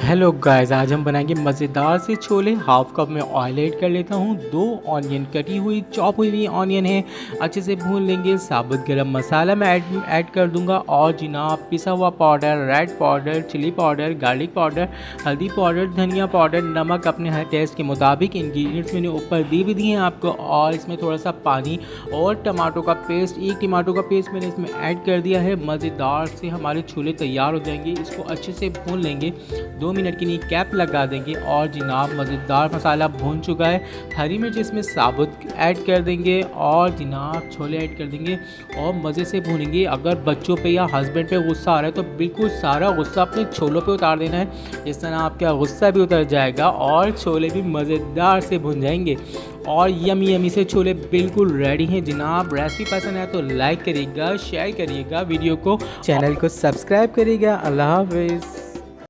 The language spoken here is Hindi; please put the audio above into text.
हेलो गाइस, आज हम बनाएंगे मज़ेदार से छोले। हाफ कप में ऑयल ऐड कर लेता हूँ। 2 ऑनियन कटी हुई चॉप हुई हुई ऑनियन है, अच्छे से भून लेंगे। साबुत गरम मसाला मैं ऐड कर दूंगा और जनाब पिसा हुआ powder, red powder, chilli powder, garlic powder, हल्दी पाउडर, धनिया पाउडर, नमक अपने हर टेस्ट के मुताबिक। इंग्रेडिएंट्स मैंने ऊपर दे भी दिए हैं आपको। और इसमें थोड़ा सा पानी और टमाटो का पेस्ट, एक टमाटो का पेस्ट मैंने इसमें ऐड कर दिया है। मज़ेदार से हमारे छोले तैयार हो जाएंगे। इसको अच्छे से भून लेंगे, 2 मिनट के लिए कैप लगा देंगे। और जनाब मज़ेदार मसाला भून चुका है। हरी मिर्च इसमें साबुत ऐड कर देंगे और जनाब छोले ऐड कर देंगे और मज़े से भूनेंगे। अगर बच्चों पे या हस्बैंड पे गुस्सा आ रहा है तो बिल्कुल सारा गुस्सा अपने छोलों पे उतार देना है। इस तरह आपका गुस्सा भी उतर जाएगा और छोले भी मज़ेदार से भुन जाएंगे। और यमी यमी से छोले बिल्कुल रेडी हैं जनाब। रेसिपी पसंद है तो लाइक करिएगा, शेयर करिएगा वीडियो को, चैनल को सब्सक्राइब करिएगा। अल्लाह हाफ़िज़।